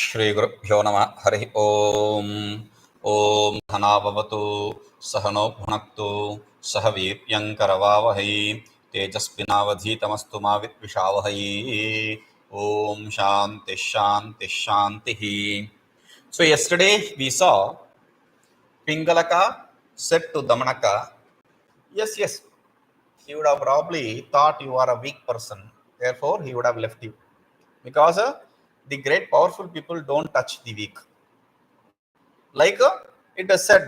ಶ್ರೀ ಗುರುಭ್ಯೋ ನಮಃ ಹರಿ ಓಂ. ಓಂ ಧನಾವವತು ಸಹನೋ ಭುನಕ್ತು ಸಹ ವೀರ್ಯಂಕರವಾವಹೈ ತೇಜಸ್ವಿನಾವಧೀತಮಸ್ತು ಮಾ ವಿದ್ವಿಷಾವಹೈ. ಓಂ ಶಾಂತಿ ಶಾಂತಿ ಶಾಂತಿ. So yesterday we saw Piṅgalaka said to Damanaka, yes, he would have probably thought you are a weak person, therefore he would have left you. Because the great powerful people don't touch the weak. Like it is said,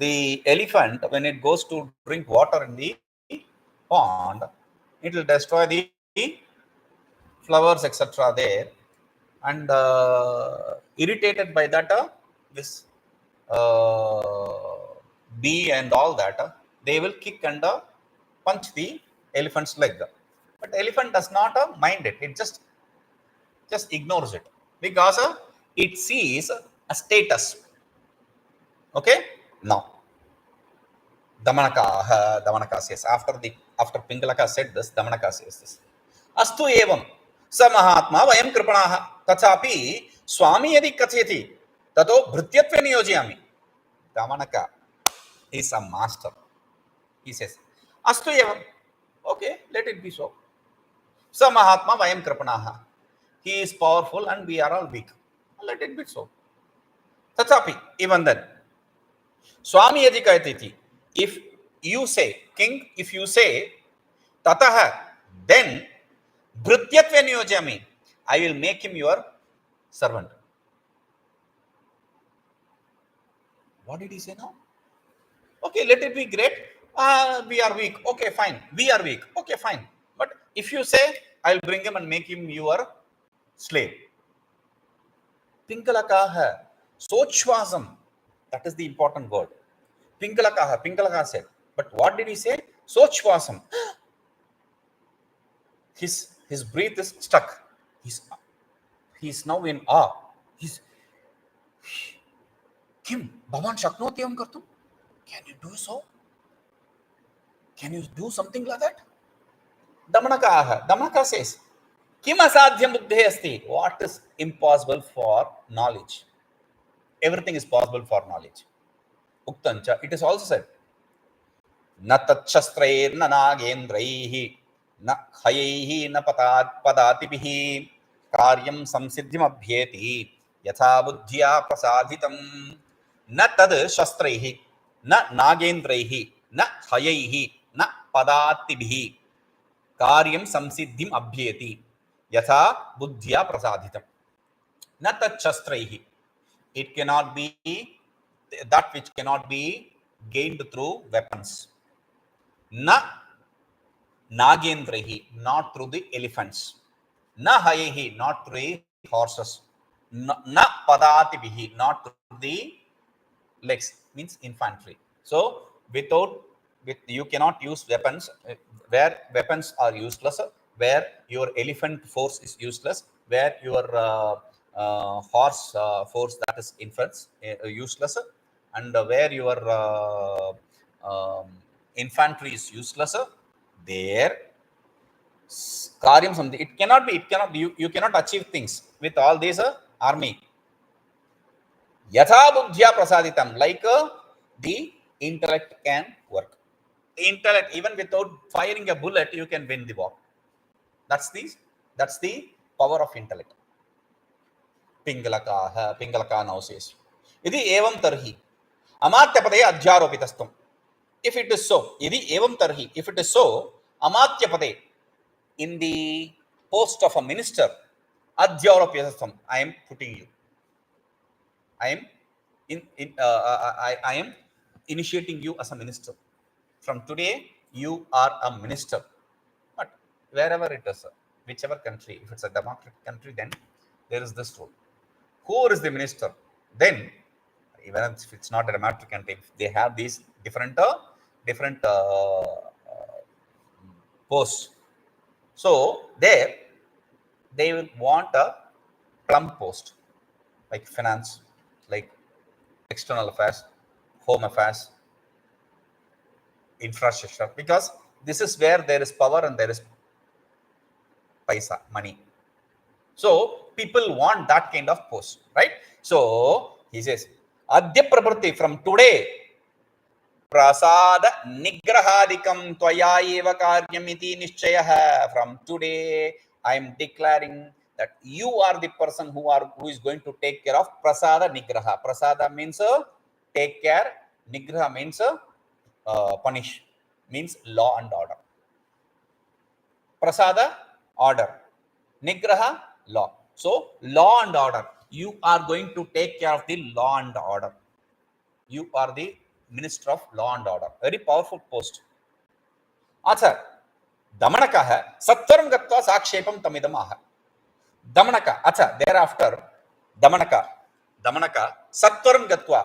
the elephant, when it goes to drink water in the pond, it will destroy the flowers, etc. there. And irritated by that, this bee and all that, they will kick and punch the elephant's leg. But elephant does not mind it. It just ignores it because it sees a status. Okay, now damanaka says, after Piṅgalaka said this, Damanaka says this: astu evam sa mahatma vayam kripanaha tathapi svāmī yadi kathayati tato vṛthyatve niyojayami. Damanaka is a master. He says, astu evam, okay, let it be so. Sa mahatma vayam kripanaha, he is powerful and we are all weak. Let it be so. Tathapi, even then, svāmī yadi kathayati, if you say, king, if you say, tataha, then vṛthyatve niyojayami, I will make him your servant. What did he say now? Okay, let it be great. We are weak. Okay, fine. We are weak. Okay, fine. But if you say, I will bring him and make him your slave. Piṅgalaka, sochvasam, that is the important word. Piṅgalaka said. But what did he say? Sochvasam. His breath is stuck. He's now in awe. Kim, Bhavan Shaknoti Am Kartum? Can you do so? Can you do something like that? Damanaka says, Kim asadhyam buddhe asti? What is impossible for knowledge? Everything is possible for knowledge. Uktañca, it is also said, na tacchastrairna nāgendrairna na hayairna padātibhiḥ kāryaṃ saṃsiddhimabhyeti yathā buddhyā prasādhitam na tad shastraihi na nāgendraihi na hayairna padātibhiḥ kāryaṃ saṃsiddhimabhyeti yathā buddhyā prasādhitam. Na tacchastrairna, it cannot be that which cannot be gained through weapons. Na nāgendraihi, not through the elephants. Na hayairna, not through the horses. Na padātibhiḥ, not through the legs, means infantry. So you cannot use weapons. Where weapons are useless, where your elephant force is useless, where your horse force, that is infants, useless, and where your infantry is useless, there kāryaṃ something. It cannot be. You cannot achieve things with all these army. Yathā buddhyā prasādhitam, like the intellect can work. The intellect, even without firing a bullet, you can win the war. That's the power of intellect. Piṅgalaka now says, Idi evam tarhi hayairna. If it is so, Idi evam tarhi, if it is so, hayairna, in the post of a minister, adyaprabhṛti, I am putting you. I am initiating you as a minister. From today, you are a minister. But wherever it is, whichever country, if it's a democratic country, then there is this rule. Who is the minister? Then, even if it's not a democratic country, they have these different posts. So there, they will want a plum post, like finance, like external affairs, home affairs, infrastructure, because this is where there is power and there is paisa, money. So people want that kind of post, right? So he says, adyaprabhṛti, from today, prasādanigrahādikaṃ tvayaiva kāryaṃ niścayaḥ'tha. From today, I am declaring that you are the person who is going to take care of prasādanigraha. Prasada means take care. Nigraha means punish, means law and order. Prasada, order. Nigraha, law. So law and order. You are going to take care of the law and order. You are the minister of law and order. Very powerful post. Acha, damanakaḥ satvaraṃ gatvā sākṣepaṃ tamidamāha. Damanaka, acha, thereafter, damanaka satvaraṃ gatvā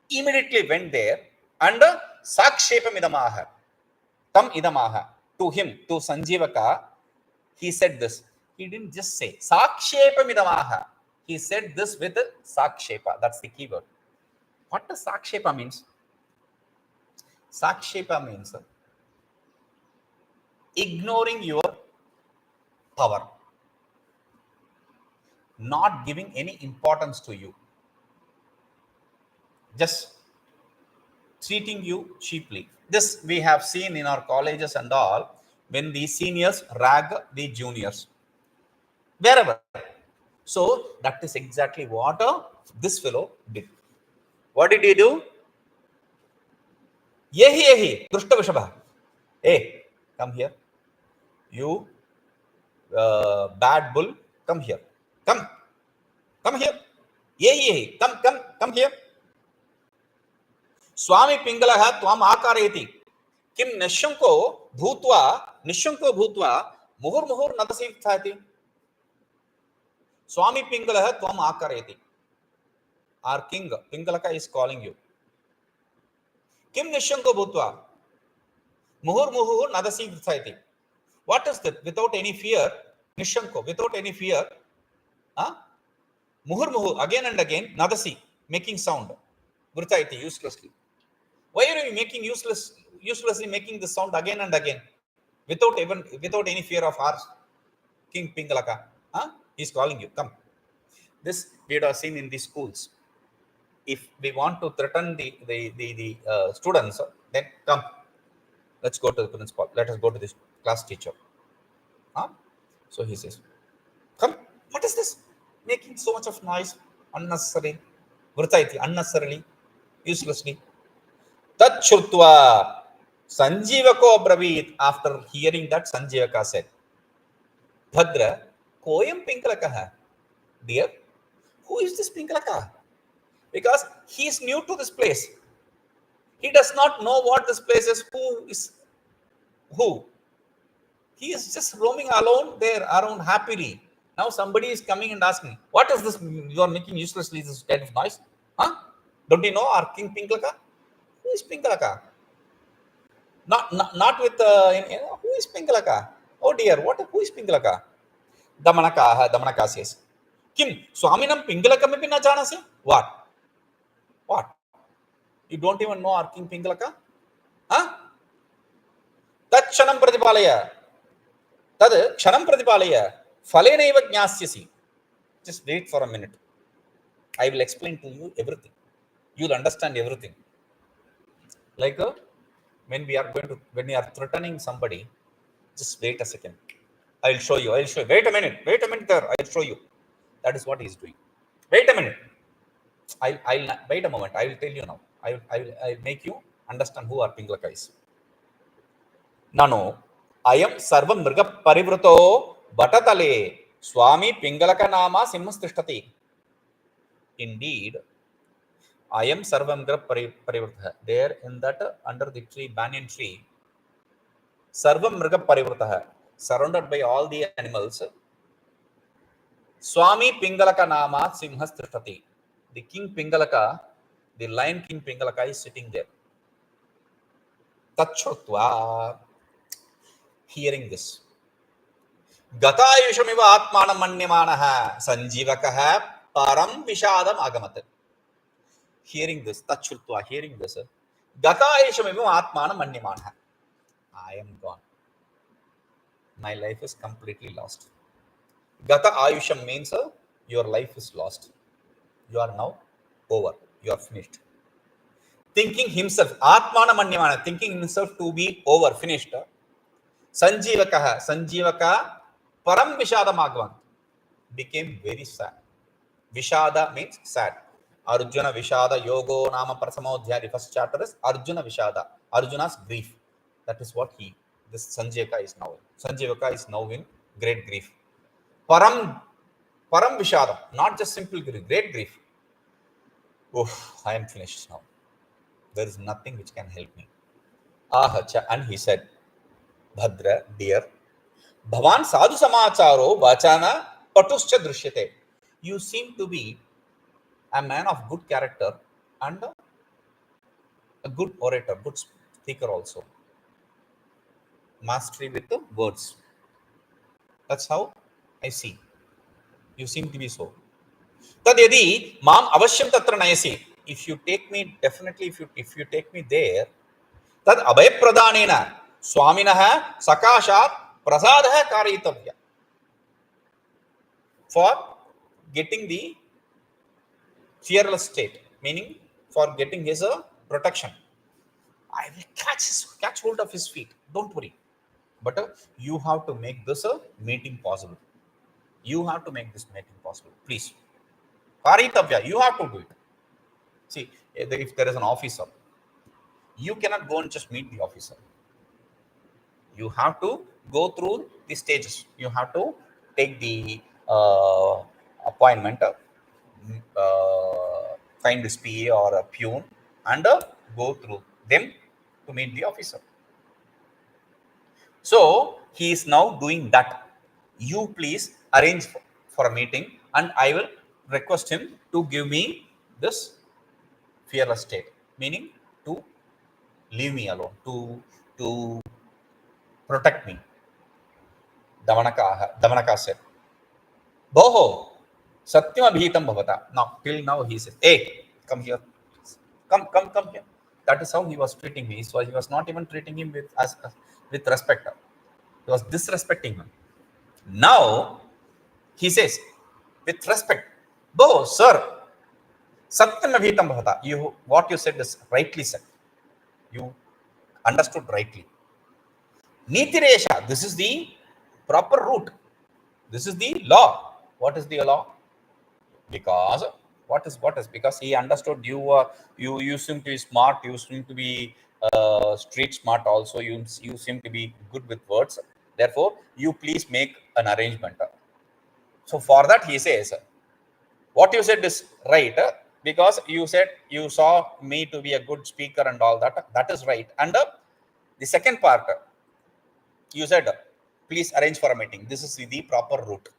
immediately went there and sākṣepamidamāha, tamidamāha, to him, to Saṃjīvaka, he said this. He didn't just say sākṣepamidamāha. He said this with sākṣepa. That's the key word. What does sākṣepa means? Sākṣepa means ignoring your power, not giving any importance to you, just treating you cheaply. This we have seen in our colleges and all, when the seniors rag the juniors, wherever. So that is exactly what this fellow did. What did he do? Ehyehīto, duṣṭavṛṣabha. Hey, come here. You bad bull, come here. Come here. Ehyehīto, come here. svāmī piṅgalakastvāmākārayati. Kim niścayaḥ'tha bhūtvā muhurmuhurnadasi vṛthā. svāmī piṅgalakastvāmākārayati. Our king, Piṅgalaka, is calling you. Kim niścayaḥ'tha bhūtvā muhurmuhurnadasi vṛthā. What is that? Without any fear, niścayaḥ'tha, without any fear, muhurmuhu, again and again, nadasi, making sound, vṛthā, uselessly. Why are you making uselessly making the sound again and again, without any fear of our king Piṅgalaka? He is calling you. Come. This we have seen in the schools. If we want to threaten the students, then come. Let's go to the principal. Let us go to this class teacher. So he says, come. What is this? Making so much of noise, unnecessary, vṛthā, unnecessarily, uselessly. Tat śrutvā saṃjīvako'bravīt. After hearing that, Saṃjīvaka said, Bhadra, kāryam piṅgalaka. Dear, who is this Piṅgalaka? Because he is new to this place. He does not know what this place is, who is who. He is just roaming alone there, around happily. Now somebody is coming and asking, what is this you are making uselessly this kind of noise? Don't you know our king Piṅgalaka? Who is Piṅgalaka? Not with who is Piṅgalaka? Oh dear, who is Piṅgalaka? Damanaka says, Kim Swaminam Piṅgalakamapi na janasi? What? You don't even know our king Piṅgalaka? Tad kshanam pratipalaya phalenaiva jñāsyasi. Just wait for a minute. I will explain to you everything. You will understand everything. Like when we are threatening somebody, just wait a second. I will show you. Wait a minute there. I will show you. That is what he is doing. Wait a minute. I'll wait a moment. I will tell you now. I will make you understand who our Piṅgalaka is. Nano ayam sarvam mriga parivrto batatale svāmī piṅgalaka nama simhastishtati. Indeed, I am sarvam mriga parivrta. There in that under the tree, banyan tree, sarvam mriga parivrta, surrounded by all the animals. svāmī piṅgalaka nama simhastishtati. The king Piṅgalaka, the lion king Piṅgalaka, is sitting there. Tat śrutvā, hearing this. Gatayushamiva atmanam manyamanaha saṃjīvakaḥ param vishādam agamat. Hearing this, tat śrutvā, hearing this. Gatayushamiva atmanam manyamanaha. I am gone. My life is completely lost. Gata Ayusham means your life is lost. You are now over. You are finished. Thinking himself, Atmana Manyamana, thinking himself to be over, finished. Saṃjīvaka Param Vishādamāgvan became very sad. Vishada means sad. Arjuna Vishada Yogo Nama Prasamodhyā. The first chapter is Arjuna Vishada. Arjuna's grief. That is what this Saṃjīvaka is now. Saṃjīvaka is now in great grief. Param Vishada, not just simple grief, great grief. Oh, I am finished now. There is nothing which can help me. Ahacha, and he said, Bhadra, dear, Bhavan sadhu samacharo vachana patuscha drishyate. You seem to be a man of good character and a good orator, good speaker also. Mastery with the words. That's how I see. You seem to be so. Tad yadi mam avashyam tatra nayasi. If you take me, definitely if you take me there, tad abhayapradanena swaminaha sakashat prasādha kāryitavya. For getting the fearless state, meaning for getting his protection. I will catch hold of his feet. Don't worry. But you have to make this meeting possible. You have to make this meeting possible. Please. Kāryitavya, you have to do it. See, if there is an officer, you cannot go and just meet the officer. You have to go through the stages. You have to take the appointment, find this PA or a peon, and go through them to meet the officer. So he is now doing that. You please arrange for a meeting, and I will request him to give me this fearless state, meaning to leave me alone, to protect me. Damanakaḥ said, Boho, satyamabhitam bhavata. Now, till now he says, hey, come here. Come here. That is how he was treating me. So he was not even treating him with respect. He was disrespecting him. Now, he says, with respect, Boho, sir, satyamabhitam bhavata. What you said is rightly said. You understood rightly. Nitiresha, this is the proper route. This is the law. What is the law? Because what is? Because he understood you seem to be smart. You seem to be street smart also. You seem to be good with words. Therefore, you please make an arrangement. So for that he says, what you said is right. Because you said you saw me to be a good speaker and all that. That is right. And the second part, you said, please arrange for a meeting. This is the proper route.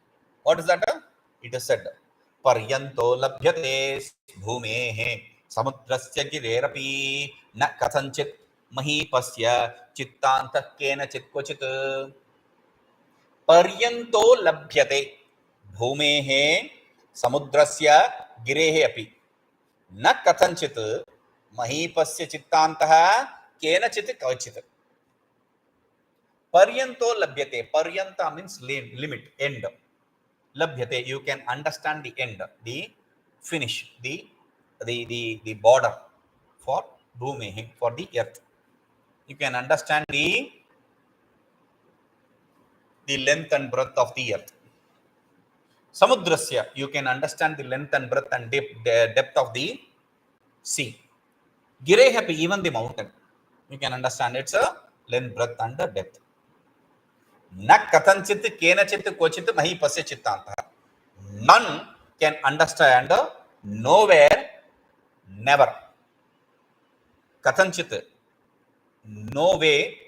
What is that? It is said, Paryanto labhyate bhumehe samudrasya girerapi na kathānchit mahīpasya chittanta kenachit kvachit. Paryanto labhyate bhumehe samudrasya girehe api na kathānchit mahīpasya chittanta kenachit kvachit. Paryanto labhyate. Paryanta means limit, end. Labhyate, you can understand the end, the finish, the border for bhumehi, for the earth. You can understand the length and breadth of the earth. Samudrasya, you can understand the length and breadth and depth of the sea. Girehapi, even the mountain, you can understand its length, breadth and the depth. Na kathānchit kenachit kvachit mahīpasya chittanta. None can understand, nowhere, never. Kathānchit, no way,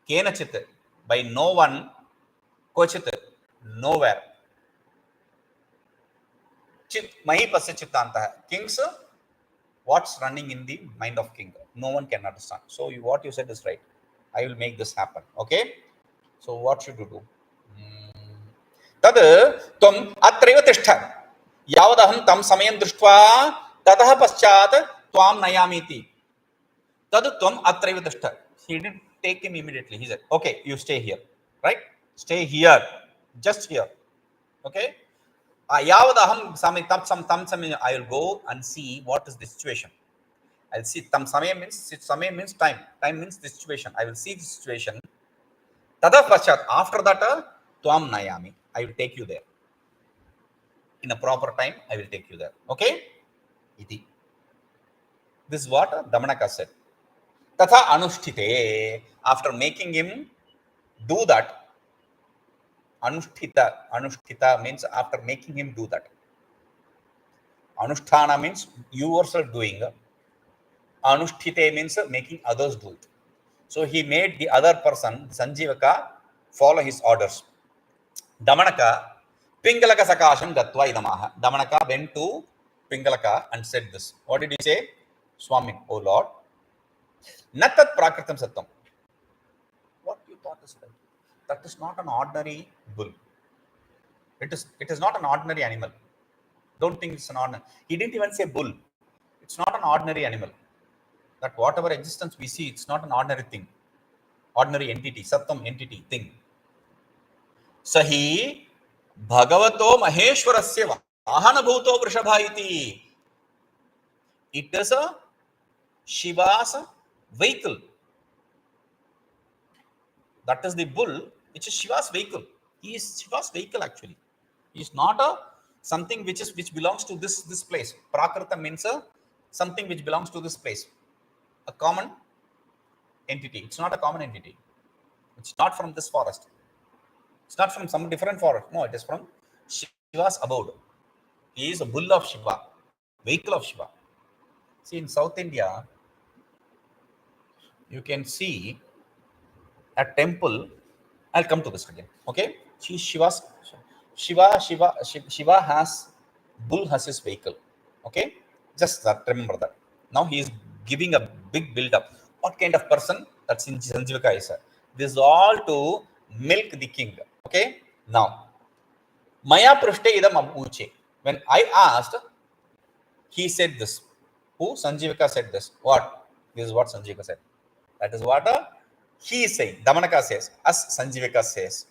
kenachit, by no one, kvachit, nowhere. Mahīpasya chittanta. Kings, what's running in the mind of king? No one can understand. So what you said is right. I will make this happen. Okay? So what should you do? Tad tvam atraiva tishtha. Yavadaham tam samayam drishtva tatah paschat tvam nayamiti. Tad tvam atraiva tishtha. He didn't take him immediately. He said, okay, you stay here. Right? Stay here. Just here. Okay. Yavadaham sami tam sami, I will go and see what is the situation. I'll see tam samaya means time. Time means the situation. I will see the situation. Tada pashat. After that, tuam nayami. I will take you there. In a proper time, I will take you there. Okay? Iti. This is what Damanaka said. Tatha anushtite. After making him do that, Anushtita means after making him do that. Anusthana means you yourself doing. Anushtite means making others do it. So he made the other person, Saṃjīvaka, follow his orders. Damanaka, piṅgalaka sakāsam gatvā idamāha. Damanaka went to Piṅgalaka and said this. What did he say? Svāmī, O Lord, natat prakritam satam. What you thought is right? That is not an ordinary bull. It is not an ordinary animal. Don't think it's an ordinary. He didn't even say bull. It's not an ordinary animal. That whatever existence we see, it's not an ordinary thing. Ordinary entity, satam entity, thing. Sahi bhagavato maheshwarasya vahanabhuto vṛṣabha iti. It is a Shiva's vehicle. That is the bull, which is Shiva's vehicle. He is Shiva's vehicle actually. He is not a something which belongs to this place. Prakrita means something which belongs to this place. A common entity. It's not a common entity. It's not from this forest. It's not from some different forest. No, it is from Shiva's abode. He is a bull of Shiva, vehicle of Shiva. See, in South India, you can see a temple. I'll come to this again. Okay? Shiva has bull has his vehicle. Okay? Just that, remember that. Now he is giving a big build-up. What kind of person? That's in Saṃjīvaka is. This is all to milk the king. Okay? Now, Maya prashte idam abuche. When I asked, he said this. Who? Saṃjīvaka said this. What? This is what Saṃjīvaka said. That is what he is saying. Damanaka says. As Saṃjīvaka says.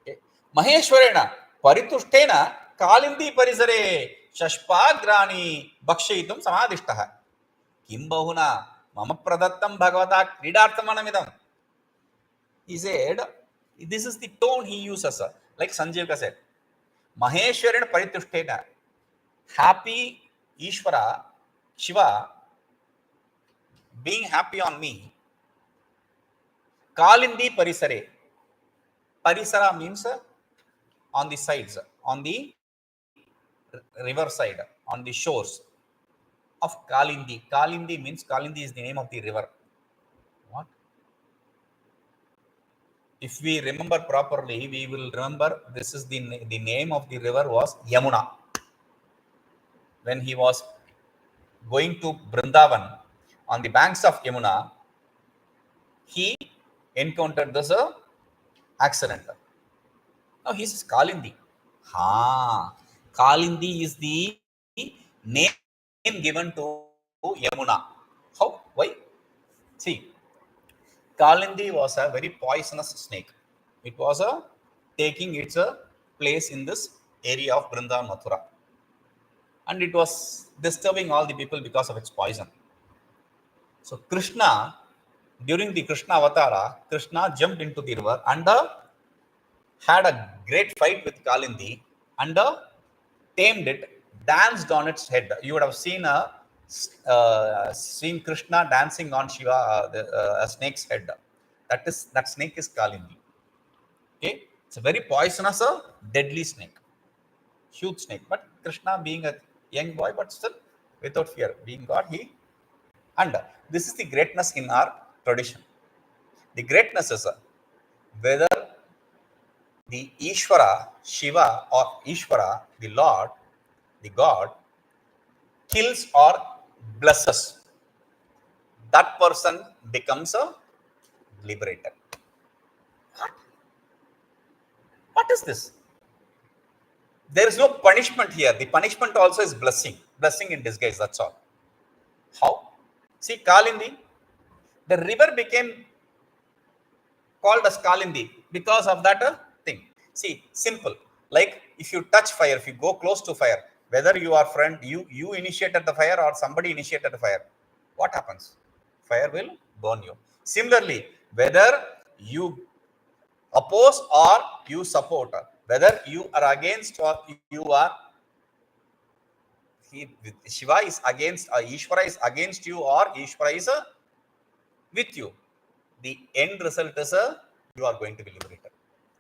Okay. Maheshwarena paritushtena kalindi parisare shashpagrani bhakshayitum samadhishtaha. Kim bahuna mama pradattam bhagavata kridarthamanamidam. He said, this is the tone he uses. Like Saṃjīvaka said. Maheshwarena paritushtena. Happy Ishvara, Shiva, being happy on me. Kalindi parisare. Parisara means on the sides, on the river side, on the shores of Kalindi. Kalindi means Kalindi is the name of the river. What? If we remember properly, we will remember this is the name of the river was Yamuna. When he was going to Vrindavan on the banks of Yamuna, he encountered this accident. Now he says Kalindi. Kalindi is the name given to Yamuna. How? Why? See, Kalindi was a very poisonous snake. It was taking its place in this area of Vrindavan, Mathura. And it was disturbing all the people because of its poison. So Krishna, during the Krishna Avatara, Krishna jumped into the river and had a great fight with Kalindi and tamed it, danced on its head. You would have seen Krishna dancing on Shiva, a snake's head. That snake is Kalindi. Okay, it's a very poisonous, deadly snake, huge snake. But Krishna, being a young boy, but still without fear, being God, and this is the greatness in our tradition. The greatness is whether the Ishvara, Shiva, or Ishvara, the Lord, the God, kills or blesses, that person becomes a liberator. What is this? There is no punishment here. The punishment also is blessing. Blessing in disguise, that's all. How? See, Kalindi, the river became called as Kalindi because of that thing. See, simple. Like if you touch fire, if you go close to fire, whether you are friend, you initiated the fire or somebody initiated the fire, what happens? Fire will burn you. Similarly, whether you oppose or you support, whether you are against or you are Shiva is against, Ishvara is against you or Ishvara is with you, the end result is you are going to be liberated.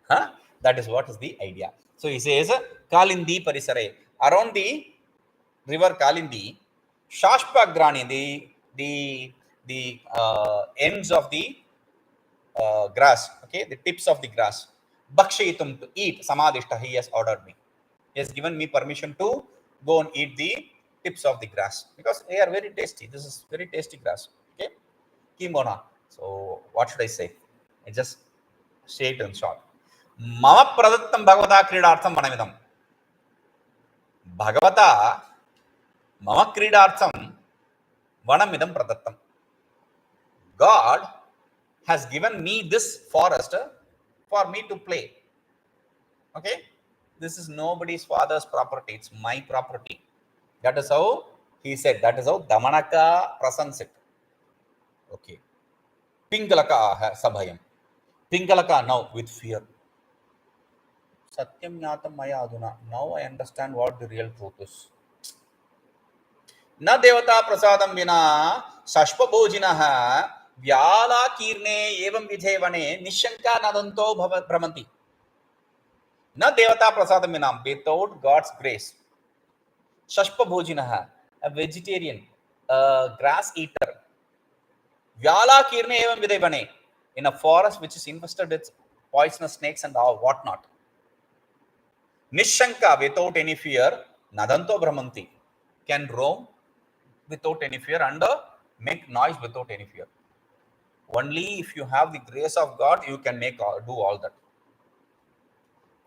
Huh? That is what is the idea. So he says, Kalindi Parisare, around the river Kalindi, Shashpagrani, the ends of the grass, okay, the tips of the grass, Bakshayitum, to eat, Samadhishta, he has ordered me. He has given me permission to go and eat the tips of the grass because they are very tasty. This is very tasty grass. Okay, Kimona. So what should I say? I just say it in short. Mama pradattam bhagavata kridartham vanamidam. Bhagavata mama kridartham vanamidam pradattam. God has given me this forest for me to play. Okay, this is nobody's father's property. It's my property. That is how he said. That is how Damanaka presents it. Okay. Piṅgalaka sabhayam. Piṅgalaka now with fear. Satyam nyatam maya aduna. Now I understand what the real truth is. Na devata prasadam vina sashpa bhojinaha vyala kirne evam vidhevane niścayaḥtha nadanto bhramanti. Na devata prasadam vina, without God's grace. Shashpa bhojinaha, a vegetarian, a grass eater. Vyala kirne evam vidhevane, in a forest which is infested with poisonous snakes and all whatnot. Niścayaḥtha, without any fear, nadanto bhramanti, can roam without any fear and make noise without any fear. Only if you have the grace of God, you can do all that.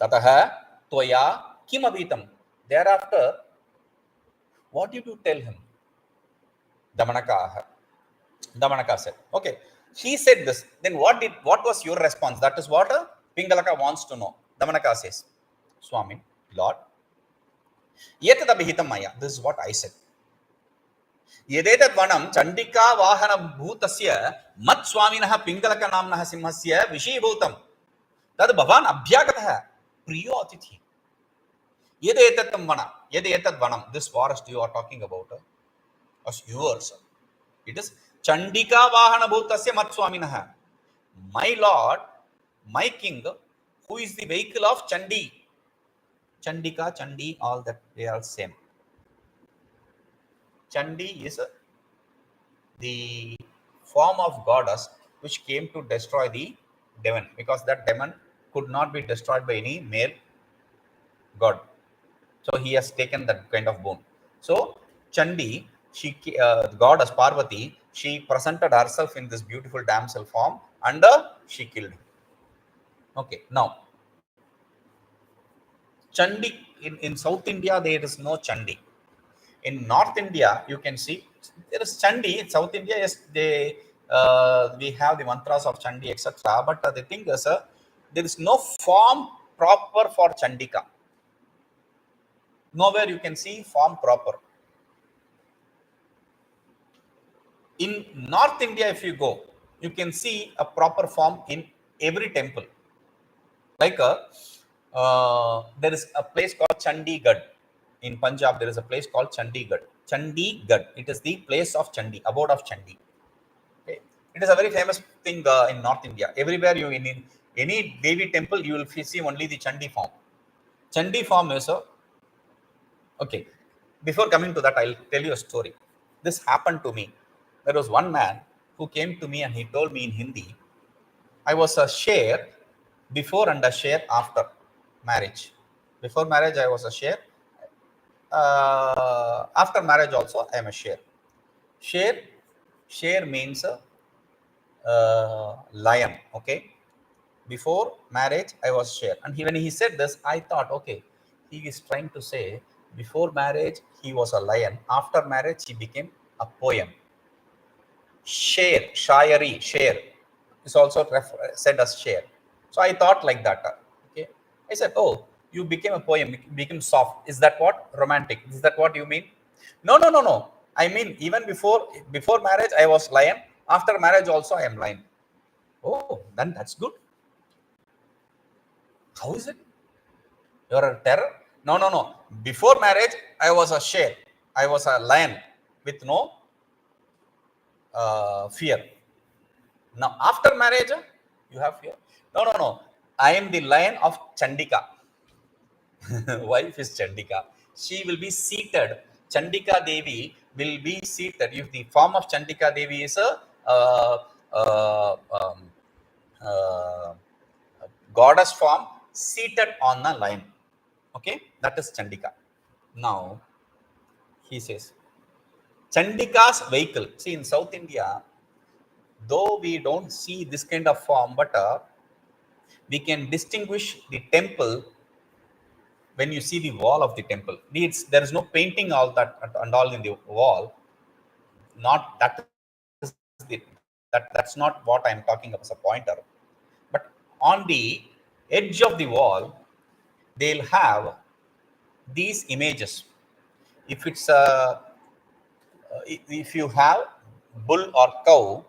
Tataha tvaya kim avitam. Thereafter, what did you tell him? Damanaka said, okay, he said this. Then what was your response? That is what Piṅgalaka wants to know. Damanaka says, Swami, Lord, yatā maya. This is what I said. Yadyevaṃ chandika vahana bhūtasya mat swāmiṇah piṅgalaka namnah simhasya vishībhūtam tad bhavan abhyagatah priyo atithi. Yadyevaṃ, this forest you are talking about was yours. It is chandika vahana bhūtasya mat swāmiṇah. My Lord, my King, who is the vehicle of Chandi. Chandika, Chandi, all that they are same. Chandi is the form of goddess which came to destroy the demon, because that demon could not be destroyed by any male god. So he has taken that kind of boon. So Chandi, she goddess Parvati, she presented herself in this beautiful damsel form and she killed him. Okay, now Chandi in South India there is no Chandi. In North India, you can see there is Chandi. In South India, yes, we have the mantras of Chandi, etc. But the thing is, there is no form proper for Chandika. Nowhere you can see form proper. In North India, if you go, you can see a proper form in every temple. Like there is a place called Chandigarh. In Punjab, there is a place called Chandigarh. Chandigarh. It is the place of Chandi, abode of Chandi. Okay. It is a very famous thing in North India. Everywhere you in any Devi temple, you will see only the Chandi form. Chandi form is okay. Before coming to that, I'll tell you a story. This happened to me. There was one man who came to me and he told me in Hindi, I was a share before and a share after marriage. Before marriage, I was a share. After marriage also I am a share. Share means lion. Okay, before marriage I was share, and when he said this, I thought, okay, he is trying to say before marriage he was a lion, after marriage he became a poem. Share, shayari, share is also said as share. So I thought like that. Okay, I said, oh, You became a poem, became soft. Is that what? Romantic. Is that what you mean? No, no, no, no. I mean, even before marriage, I was lion. After marriage, also, I am lion. Oh, then that's good. How is it? You're a terror? No, no, no. Before marriage, I was a share. I was a lion with no fear. Now, after marriage, you have fear. No, no, no. I am the lion of Chandika. Wife is Chandika. She will be seated. Chandika Devi will be seated. If the form of Chandika Devi is a uh, goddess form seated on a lion. Okay, that is Chandika. Now, he says, Chandika's vehicle. See, in South India, though we don't see this kind of form, but we can distinguish the temple when you see the wall of the temple. There is no painting all that and all in the wall. Not that is that's not what I'm talking about as a pointer. But on the edge of the wall, they'll have these images. If it's if you have bull or cow,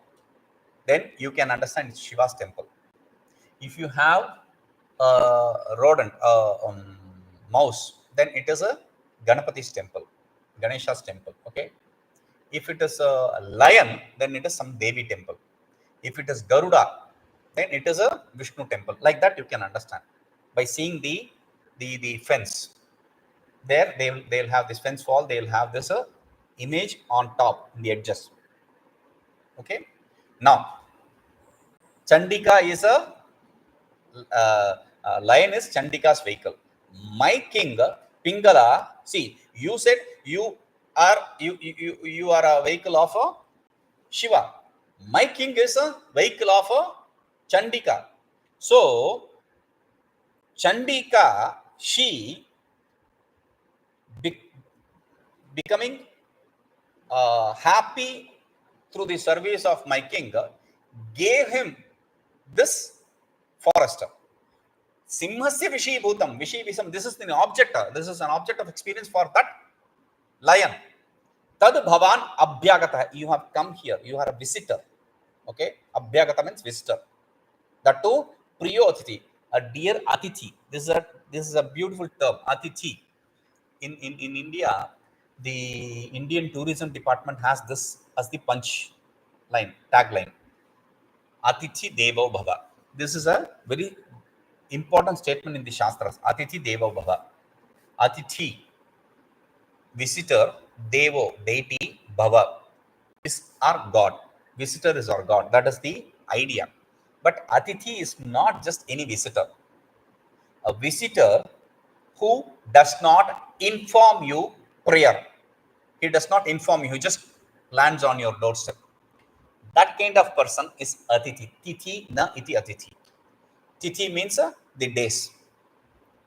then you can understand it's Shiva's temple. If you have a rodent, mouse, then it is a Ganapati's temple, Ganesha's temple. Okay. If it is a lion, then it is some Devi temple. If it is Garuda, then it is a Vishnu temple. Like that, you can understand by seeing the fence. There, they'll have this fence wall. They'll have this image on top in the edges. Okay. Now, Chandika is a lion is Chandika's vehicle. My king, Piṅgala. See, you said you are a vehicle of a Shiva. My king is a vehicle of a Chandika. So, Chandika, she becoming happy through the service of my king, gave him this forest. Simhasya vishibhutam, vishibhisam. This is an object. This is an object of experience for that lion. Tad bhavan abhyagata. You have come here. You are a visitor. Okay. Abhyagata means visitor. That too, priyo atithi, a dear atithi. This is a beautiful term, atithi. In India, the Indian tourism department has this as the punch line, tagline. Atithi devo bhava. This is a very important statement in the Shastras. Atithi devo bhava. Atithi, visitor, devo, deity, bhava is our God. Visitor is our God. That is the idea. But Atithi is not just any visitor. A visitor who does not inform you prior. He does not inform you. He just lands on your doorstep. That kind of person is Atithi. Tithi na iti Atithi. Tithi means the days.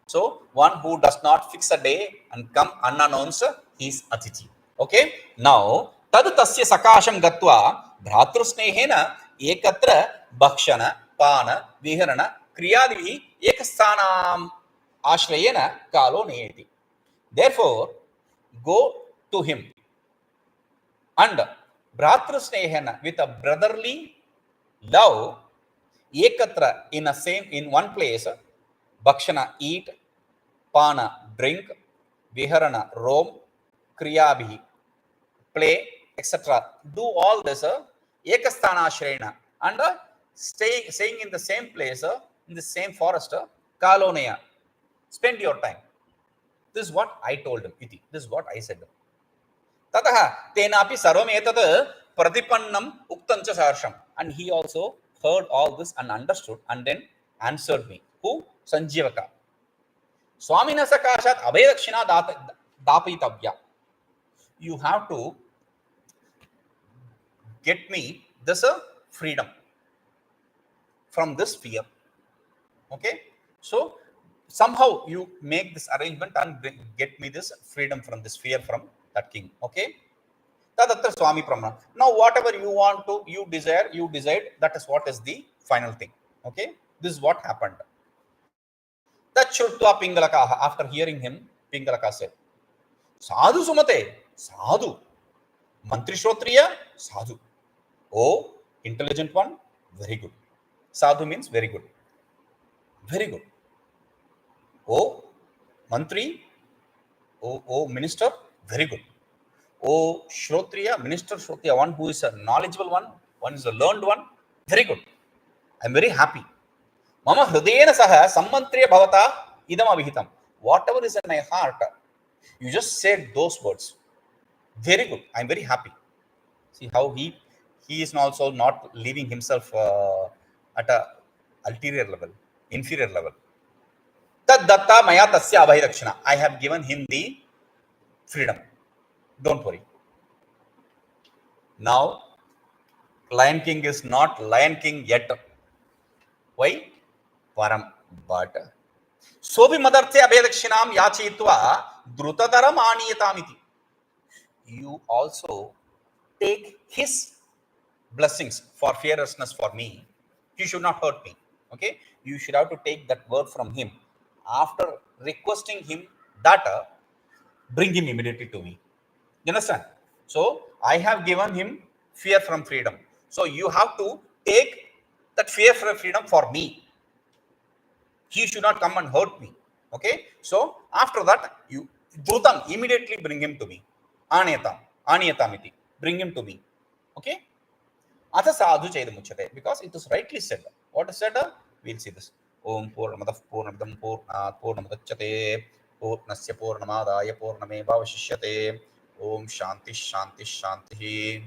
So, one who does not fix a day and come unannounced, he is Atithi. Okay. Now, tad tasya sakasham gatvā bhṛtrusnehena ekatra bhakshana pana viharana kriyādibhiḥ ekasthanam ashrayena kalo neyati. Therefore, go to him and bhṛtrusnehena, with a brotherly love, ekatra, in one place, bhakshana, eat, pana, drink, viharana, roam, kriyabhi, play, etc. Do all this ekasthanashrayna, and staying in the same place, in the same forest, kaloneya. Spend your time. This is what I told him. This is what I said. Tataha tenapi sarvam etat pratipannam uktañca sarsham. And he also heard all this and understood and then answered me. Who? Saṃjīvaka. Swamina sakashat abhedakshina dāpitavya. You have to get me this freedom from this fear. Okay. So somehow you make this arrangement and get me this freedom from this fear from that king. Okay. Tadatra Swami Pramana. Now, whatever you want to, you decide, that is what is the final thing. Okay. This is what happened. Tachrutva piṅgalakaha. After hearing him, Piṅgalaka said, Sadhu sumate, sadhu. Mantri shrotriya, sadhu. Oh, intelligent one, very good. Sadhu means very good. Very good. Oh, mantri, oh minister, very good. Oh, shrotriya, minister shrotriya, one who is a knowledgeable one is a learned one, very good. I am very happy. Mama hridayena saha sammantriya bhavata idam avihitam. Whatever is in my heart, you just said those words. Very good. I am very happy. See how he is also not leaving himself at a ulterior level, inferior level. Tad datta maya tasya abhayrakshana. I have given him the freedom. Don't worry. Now, Lion King is not Lion King yet. Why? Param. But sobi madarthe abhayrakshanam yachitva drutadaram aniyatamiti. You also take his blessings for fearlessness for me. He should not hurt me. Okay? You should have to take that word from him. After requesting him that, bring him immediately to me. You understand? So, I have given him fear from freedom. So, you have to take that fear from freedom for me. He should not come and hurt me. Okay? So, after that, you Bhutam, immediately bring him to me. Aniyatamiti. Bring him to me. Okay? Atha sadhu chaidamuchate. Because it is rightly said. What is said? We'll see this. Om purnamadav purnamidam purnat purnamadachyate. Purnasya purnamadaya purnameva vashishyate. Om shanti shanti shanti.